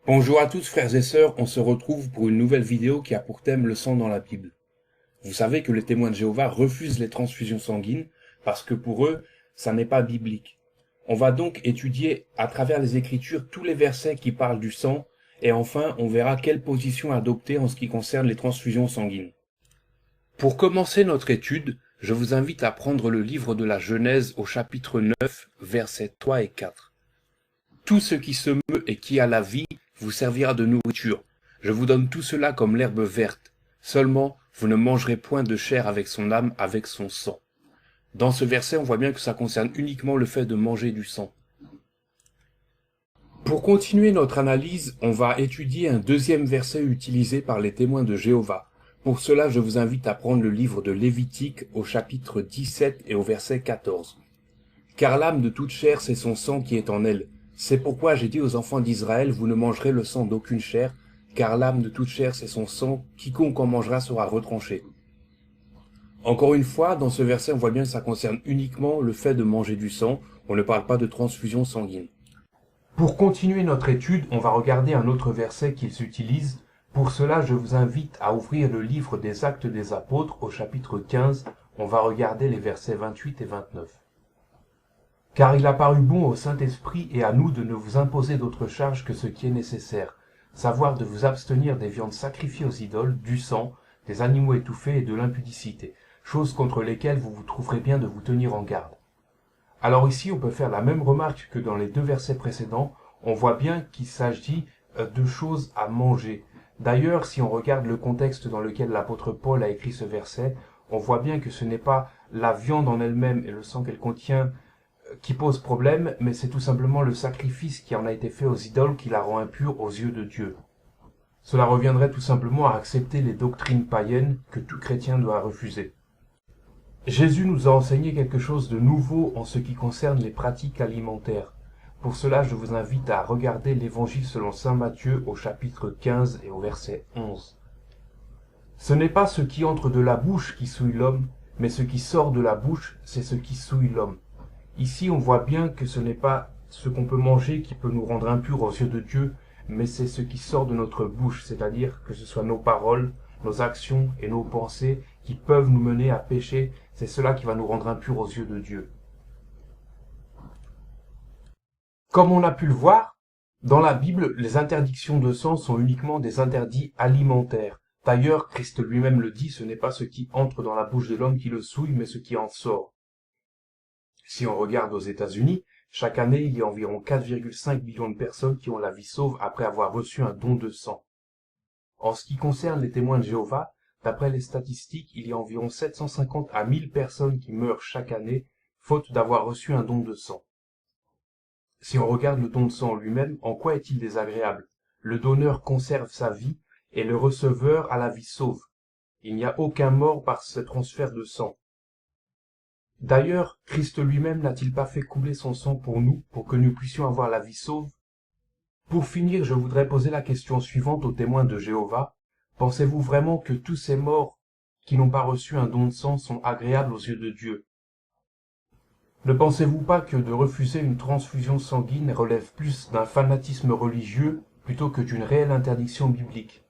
Bonjour à tous frères et sœurs, on se retrouve pour une nouvelle vidéo qui a pour thème le sang dans la Bible. Vous savez que les témoins de Jéhovah refusent les transfusions sanguines parce que pour eux, ça n'est pas biblique. On va donc étudier à travers les Écritures tous les versets qui parlent du sang et enfin on verra quelle position adopter en ce qui concerne les transfusions sanguines. Pour commencer notre étude, je vous invite à prendre le livre de la Genèse au chapitre 9, versets 3 et 4. Tout ce qui se meut et qui a la vie vous servira de nourriture. Je vous donne tout cela comme l'herbe verte. Seulement, vous ne mangerez point de chair avec son âme, avec son sang. Dans ce verset, on voit bien que ça concerne uniquement le fait de manger du sang. Pour continuer notre analyse, on va étudier un deuxième verset utilisé par les témoins de Jéhovah. Pour cela, je vous invite à prendre le livre de Lévitique au chapitre 17 et au verset 14. Car l'âme de toute chair, c'est son sang qui est en elle. C'est pourquoi j'ai dit aux enfants d'Israël, vous ne mangerez le sang d'aucune chair, car l'âme de toute chair, c'est son sang, quiconque en mangera sera retranché. Encore une fois, dans ce verset, on voit bien que ça concerne uniquement le fait de manger du sang, on ne parle pas de transfusion sanguine. Pour continuer notre étude, on va regarder un autre verset qu'ils utilisent. Pour cela, je vous invite à ouvrir le livre des Actes des Apôtres au chapitre 15, on va regarder les versets 28 et 29. Car il a paru bon au Saint-Esprit et à nous de ne vous imposer d'autre charge que ce qui est nécessaire, savoir de vous abstenir des viandes sacrifiées aux idoles, du sang, des animaux étouffés et de l'impudicité, choses contre lesquelles vous vous trouverez bien de vous tenir en garde. Alors ici, on peut faire la même remarque que dans les deux versets précédents, on voit bien qu'il s'agit de choses à manger. D'ailleurs, si on regarde le contexte dans lequel l'apôtre Paul a écrit ce verset, on voit bien que ce n'est pas la viande en elle-même et le sang qu'elle contient qui pose problème, mais c'est tout simplement le sacrifice qui en a été fait aux idoles qui la rend impure aux yeux de Dieu. Cela reviendrait tout simplement à accepter les doctrines païennes que tout chrétien doit refuser. Jésus nous a enseigné quelque chose de nouveau en ce qui concerne les pratiques alimentaires. Pour cela, je vous invite à regarder l'Évangile selon saint Matthieu au chapitre 15 et au verset 11. Ce n'est pas ce qui entre de la bouche qui souille l'homme, mais ce qui sort de la bouche, c'est ce qui souille l'homme. Ici, on voit bien que ce n'est pas ce qu'on peut manger qui peut nous rendre impurs aux yeux de Dieu, mais c'est ce qui sort de notre bouche, c'est-à-dire que ce soit nos paroles, nos actions et nos pensées qui peuvent nous mener à pécher, c'est cela qui va nous rendre impurs aux yeux de Dieu. Comme on a pu le voir, dans la Bible, les interdictions de sang sont uniquement des interdits alimentaires. D'ailleurs, Christ lui-même le dit, ce n'est pas ce qui entre dans la bouche de l'homme qui le souille, mais ce qui en sort. Si on regarde aux États-Unis, chaque année, il y a environ 4,5 millions de personnes qui ont la vie sauve après avoir reçu un don de sang. En ce qui concerne les témoins de Jéhovah, d'après les statistiques, il y a environ 750 à 1000 personnes qui meurent chaque année, faute d'avoir reçu un don de sang. Si on regarde le don de sang lui-même, en quoi est-il désagréable? Le donneur conserve sa vie et le receveur a la vie sauve. Il n'y a aucun mort par ce transfert de sang. D'ailleurs, Christ lui-même n'a-t-il pas fait couler son sang pour nous, pour que nous puissions avoir la vie sauve? Pour finir, je voudrais poser la question suivante aux témoins de Jéhovah. Pensez-vous vraiment que tous ces morts qui n'ont pas reçu un don de sang sont agréables aux yeux de Dieu? Ne pensez-vous pas que de refuser une transfusion sanguine relève plus d'un fanatisme religieux plutôt que d'une réelle interdiction biblique?